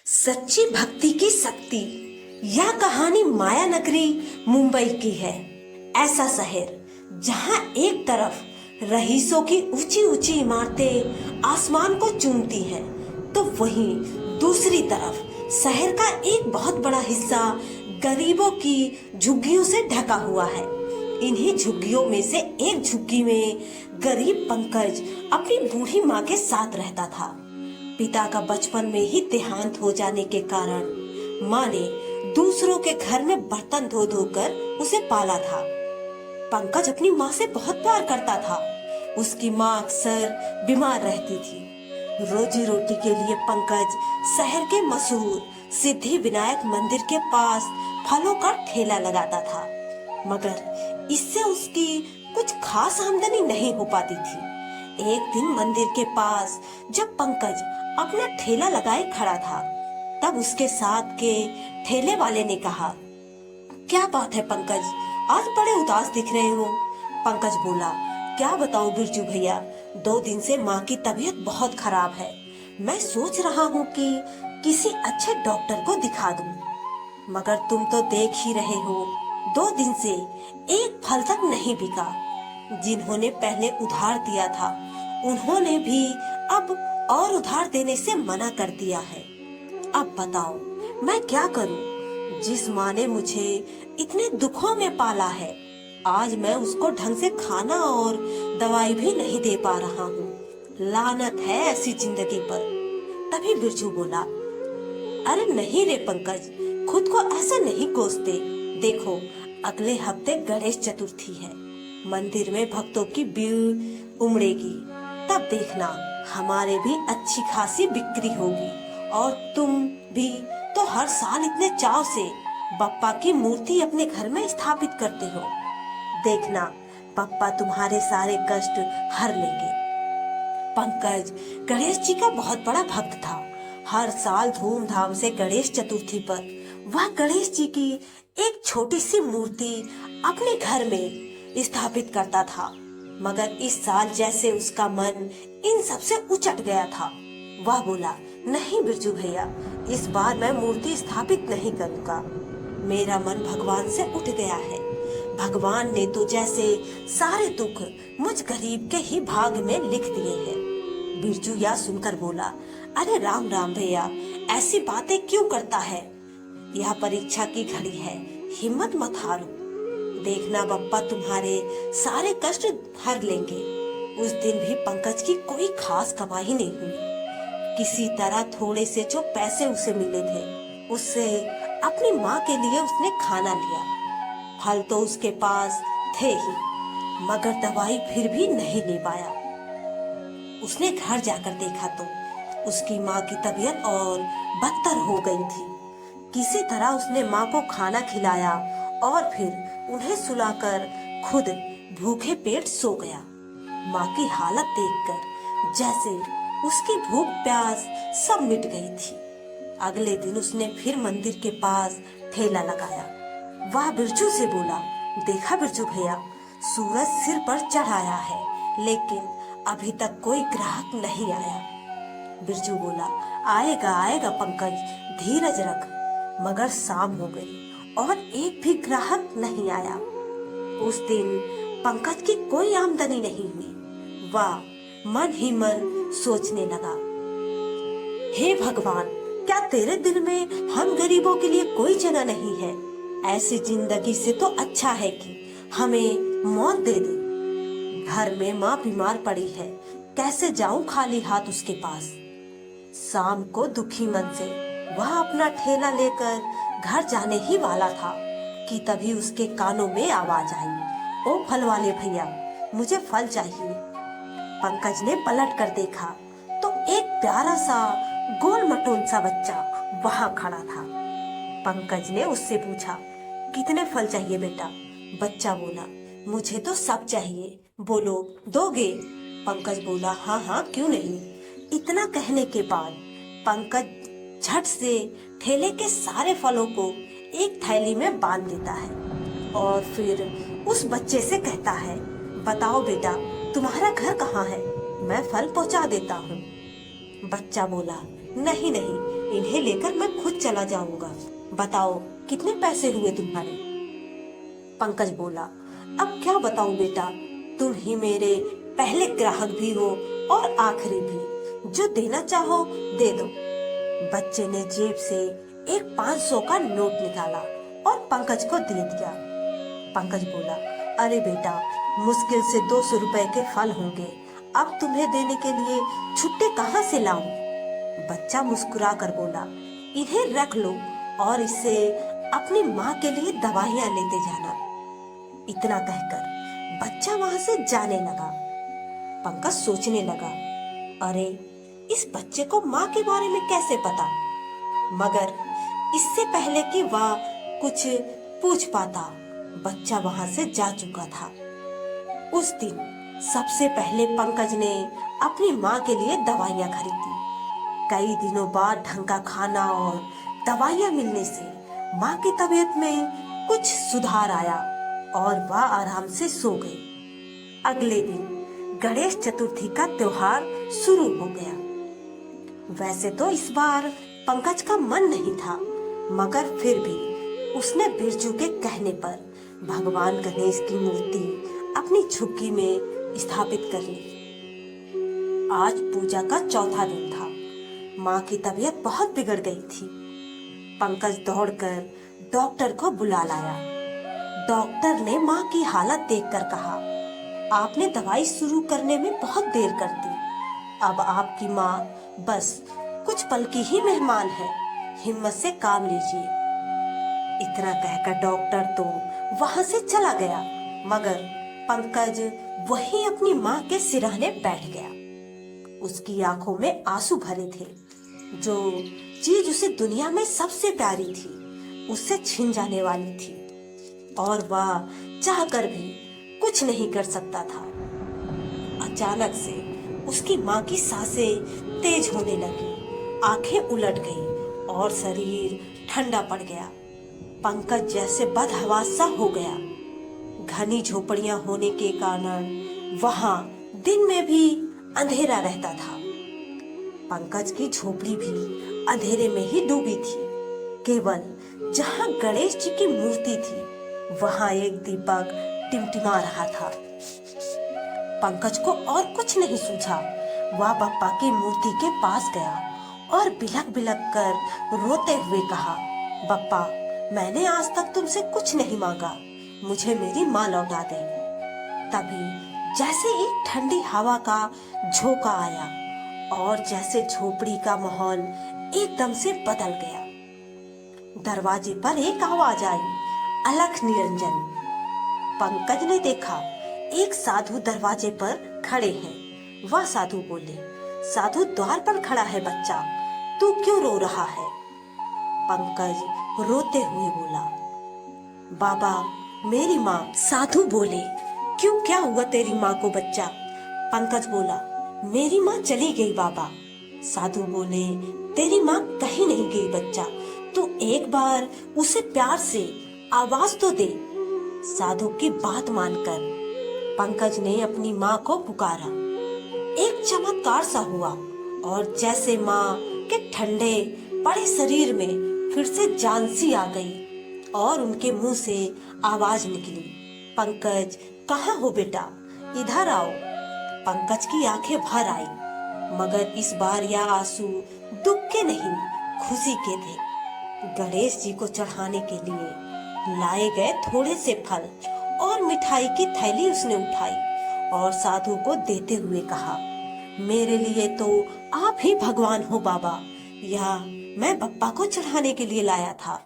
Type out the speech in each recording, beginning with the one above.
सच्ची भक्ति की शक्ति। यह कहानी माया नगरी मुंबई की है। ऐसा शहर जहां एक तरफ रईसों की ऊंची ऊंची इमारतें आसमान को चूमती हैं, तो वहीं दूसरी तरफ शहर का एक बहुत बड़ा हिस्सा गरीबों की झुग्गियों से ढका हुआ है। इन्हीं झुग्गियों में से एक झुग्गी में गरीब पंकज अपनी बूढ़ी माँ के साथ रहता था। पिता का बचपन में ही देहांत हो जाने के कारण माँ ने दूसरों के घर में बर्तन धो धो कर उसे पाला था। पंकज अपनी माँ से बहुत प्यार करता था। उसकी माँ अक्सर बीमार रहती थी। रोजी रोटी के लिए पंकज शहर के मशहूर सिद्धि विनायक मंदिर के पास फलों का ठेला लगाता था, मगर इससे उसकी कुछ खास आमदनी नहीं हो पाती थी। एक दिन मंदिर के पास जब पंकज अपना ठेला लगाए खड़ा था, तब उसके साथ के ठेले वाले ने कहा, क्या बात है पंकज, आज बड़े उदास दिख रहे हो। पंकज बोला, क्या बताऊं बिरजू भैया, 2 दिन से माँ की तबीयत बहुत खराब है। मैं सोच रहा हूँ कि किसी अच्छे डॉक्टर को दिखा दूं, मगर तुम तो देख ही रहे हो, 2 दिन से एक फल तक नहीं बिका। जिन्होंने पहले उधार दिया था, उन्होंने भी अब और उधार देने से मना कर दिया है। अब बताओ मैं क्या करूं? जिस माँ ने मुझे इतने दुखों में पाला है, आज मैं उसको ढंग से खाना और दवाई भी नहीं दे पा रहा हूँ। लानत है ऐसी जिंदगी पर। तभी बिरजू बोला, अरे नहीं रे पंकज, खुद को ऐसा नहीं कोसते। देखो, अगले हफ्ते गणेश चतुर्थी है, मंदिर में भक्तों की भीड़ उमड़ेगी। तब देखना, हमारे भी अच्छी खासी बिक्री होगी, और तुम भी तो हर साल इतने चाव से बप्पा की मूर्ति अपने घर में स्थापित करते हो। देखना, बप्पा तुम्हारे सारे कष्ट हर लेंगे। पंकज गणेश जी का बहुत बड़ा भक्त था। हर साल धूमधाम से गणेश चतुर्थी पर वह गणेश जी की एक छोटी सी मूर्ति अपने घर में स्थापित करता था, मगर इस साल जैसे उसका मन इन सब से उचट गया था। वह बोला, नहीं बिरजू भैया, इस बार मैं मूर्ति स्थापित नहीं करूंगा। मेरा मन भगवान से उठ गया है। भगवान ने तो जैसे सारे दुख मुझ गरीब के ही भाग में लिख दिए हैं। बिरजू यह सुनकर बोला, अरे राम राम भैया, ऐसी बातें क्यों करता है? यह परीक्षा की घड़ी है, हिम्मत मत हारो। देखना, बप्पा तुम्हारे सारे कष्ट हर लेंगे। उस दिन भी पंकज की कोई खास कमाई नहीं हुई। किसी तरह थोड़े से जो पैसे उसे मिले थे, उससे अपनी माँ के लिए उसने खाना लिया। फल तो उसके पास थे ही, मगर दवाई फिर भी नहीं ले पाया। उसने घर जाकर देखा तो उसकी माँ की तबीयत और बदतर हो गई थी। किसी तरह उसने माँ को खाना खिलाया और फिर उन्हें सुलाकर खुद भूखे पेट सो गया। माँ की हालत देखकर जैसे उसकी भूख प्यास सब मिट गई थी। अगले दिन उसने फिर मंदिर के पास ठेला लगाया। वह बिरजू से बोला, देखा बिरजू भैया, सूरज सिर पर चढ़ आया है, लेकिन अभी तक कोई ग्राहक नहीं आया। बिरजू बोला, आएगा आएगा पंकज, धीरज रख। मगर शाम हो गई और एक भी ग्राहक नहीं आया। उस दिन पंकज की कोई आमदनी नहीं हुई। वह मन ही मन सोचने लगा, हे भगवान, क्या तेरे दिल में हम गरीबों के लिए कोई जगह नहीं है? ऐसी जिंदगी से तो अच्छा है कि हमें मौत दे दे। घर में माँ बीमार पड़ी है, कैसे जाऊं खाली हाथ उसके पास? शाम को दुखी मन से वह अपना ठेला लेकर घर जाने ही वाला था कि तभी उसके कानों में आवाज आई, ओ फल वाले भैया, मुझे फल चाहिए। पंकज ने पलट कर देखा तो एक प्यारा सा गोल मटोल सा बच्चा वहां खड़ा था। पंकज ने उससे पूछा, कितने फल चाहिए बेटा? बच्चा बोला, मुझे तो सब चाहिए, बोलो दोगे? पंकज बोला, हाँ हाँ क्यों नहीं। इतना कहने के बाद पंकज झट से ठेले के सारे फलों को एक थैली में बांध देता है और फिर उस बच्चे से कहता है, बताओ बेटा, तुम्हारा घर कहाँ है? मैं फल पहुँचा देता हूँ। बच्चा बोला, नहीं नहीं, इन्हें लेकर मैं खुद चला जाऊंगा। बताओ कितने पैसे हुए तुम्हारे? पंकज बोला, अब क्या बताऊं बेटा, तुम ही मेरे पहले ग्राहक भी हो और आखिरी भी। जो देना चाहो दे दो। बच्चे ने जेब से एक 500 का नोट निकाला और पंकज को दे दिया। पंकज बोला, अरे बेटा, मुश्किल से 200 रुपए के फल होंगे, अब तुम्हें देने के लिए छुट्टे कहाँ से लाऊं? बच्चा मुस्कुरा कर बोला, इन्हें रख लो और इससे अपनी माँ के लिए दवाइयाँ लेते जाना। इतना कहकर बच्चा वहां से जाने लगा। पंकज सोचने लगा, अरे इस बच्चे को माँ के बारे में कैसे पता? मगर इससे पहले कि वह कुछ पूछ पाता, बच्चा वहां से जा चुका था। उस दिन सबसे पहले पंकज ने अपनी माँ के लिए दवाइयाँ खरीदी। कई दिनों बाद ढंग का खाना और दवाइयाँ मिलने से माँ की तबीयत में कुछ सुधार आया और वह आराम से सो गई। अगले दिन गणेश चतुर्थी का त्योहार शुरू हो गया। वैसे तो इस बार पंकज का मन नहीं था, मगर फिर भी उसने बिरजू के कहने पर भगवान गणेश की मूर्ति अपनी झुग्गी में स्थापित कर ली। आज पूजा का चौथा दिन था। माँ की तबीयत बहुत बिगड़ गई थी। पंकज दौड़कर डॉक्टर को बुला लाया। डॉक्टर ने माँ की हालत देखकर कहा, आपने दवाई शुरू करने में बहुत देर कर दी। अब आपकी माँ बस कुछ पल की ही मेहमान है, हिम्मत से काम लीजिए। इतना कहकर डॉक्टर तो वहां से चला गया, मगर पंकज वहीं अपनी माँ के सिरहाने बैठ गया। उसकी आंखों में आंसू भरे थे। जो चीज उसे दुनिया में सबसे प्यारी थी, उससे छिन जाने वाली थी और वह चाहकर भी कुछ नहीं कर सकता था। अचानक से उसकी माँ की सांसें तेज होने लगी, आंखें उलट गई और शरीर ठंडा पड़ गया। पंकज जैसे बदहवास सा हो गया। घनी झोपड़ियां होने के कारण वहां दिन में भी अंधेरा रहता था। पंकज की झोपड़ी भी अंधेरे में ही डूबी थी। केवल जहां गणेश जी की मूर्ति थी, वहां एक दीपक टिमटिमा रहा था। पंकज को और कुछ नहीं सूझा। वह बप्पा की मूर्ति के पास गया और बिलख बिलख कर रोते हुए कहा, बप्पा, मैंने आज तक तुमसे कुछ नहीं मांगा, मुझे मेरी माँ लौटा दे। तभी जैसे एक ठंडी हवा का झोंका आया और जैसे झोपड़ी का माहौल एकदम से बदल गया। दरवाजे पर एक आवाज आई, अलख निरंजन। पंकज ने देखा एक साधु दरवाजे पर खड़े हैं। वह साधु बोले, साधु द्वार पर खड़ा है बच्चा, तू क्यों रो रहा है? पंकज रोते हुए बोला, बाबा, मेरी माँ। साधु बोले, क्यों, क्या हुआ तेरी माँ को बच्चा? पंकज बोला, मेरी माँ चली गई बाबा। साधु बोले, तेरी माँ कहीं नहीं गई बच्चा, तू एक बार उसे प्यार से आवाज तो दे। साधु की बात मानकर पंकज ने अपनी माँ को पुकारा। एक चमत्कार सा हुआ और जैसे माँ के ठंडे बड़े शरीर में फिर से जान सी आ गई और उनके मुंह से आवाज निकली, पंकज, कहाँ हो बेटा, इधर आओ। पंकज की आंखें भर आई, मगर इस बार यह आंसू दुख के नहीं, खुशी के थे। गणेश जी को चढ़ाने के लिए लाए गए थोड़े से फल और मिठाई की थैली उसने उठाई और साधु को देते हुए कहा, मेरे लिए तो आप ही भगवान हो बाबा, यह मैं बप्पा को चढ़ाने के लिए लाया था,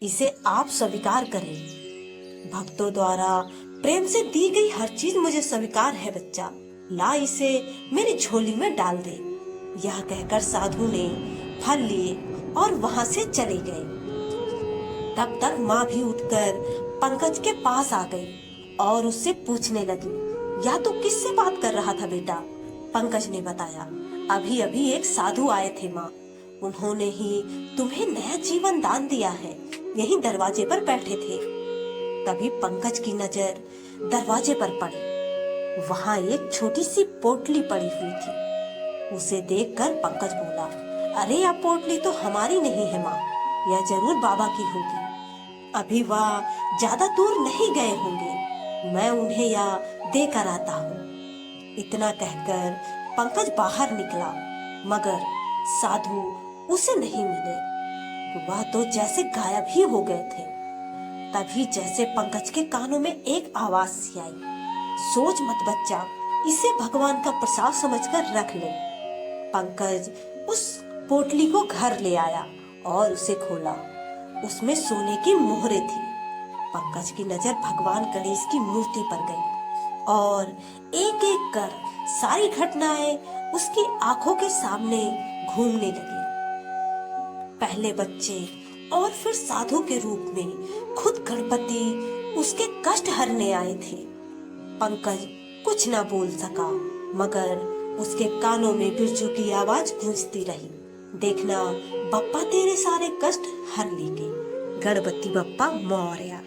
इसे आप स्वीकार करें। भक्तों द्वारा प्रेम से दी गई हर चीज मुझे स्वीकार है बच्चा, ला इसे मेरी झोली में डाल दे। यह कहकर साधु ने फल लिए और वहां से चले गए। तब तक माँ भी उठकर पंकज के पास आ गई और उससे पूछने लगी, या तो किससे बात कर रहा था बेटा? पंकज ने बताया, अभी अभी एक साधु आए थे माँ, उन्होंने ही तुम्हें नया जीवन दान दिया है, यहीं दरवाजे पर बैठे थे। तभी पंकज की नजर दरवाजे पर पड़ी। वहां एक छोटी सी पोटली पड़ी हुई थी। उसे देखकर पंकज बोला, अरे यह पोटली तो हमारी नहीं है माँ, यह जरूर बाबा की होगी। अभी वह ज्यादा दूर नहीं गए होंगे, मैं उन्हें यह देकर आता हूँ। इतना कहकर पंकज बाहर निकला, मगर साधु उसे नहीं मिले। वह तो जैसे गायब ही हो गए थे। तभी जैसे पंकज के कानों में एक आवाज सी आई, सोच मत बच्चा, इसे भगवान का प्रसाद समझकर रख ले। पंकज उस पोटली को घर ले आया और उसे खोला। उसमें सोने की मोहरें थी। पंकज की नजर भगवान गणेश की मूर्ति पर गई और एक एक कर सारी घटनाएं उसकी आंखों के सामने घूमने लगी। पहले बच्चे और फिर साधु के रूप में खुद गणपति उसके कष्ट हरने आए थे। पंकज कुछ न बोल सका, मगर उसके कानों में बिरजू की आवाज गूंजती रही, देखना बप्पा तेरे सारे कष्ट हर लेंगे। गणपति बप्पा मौर्य।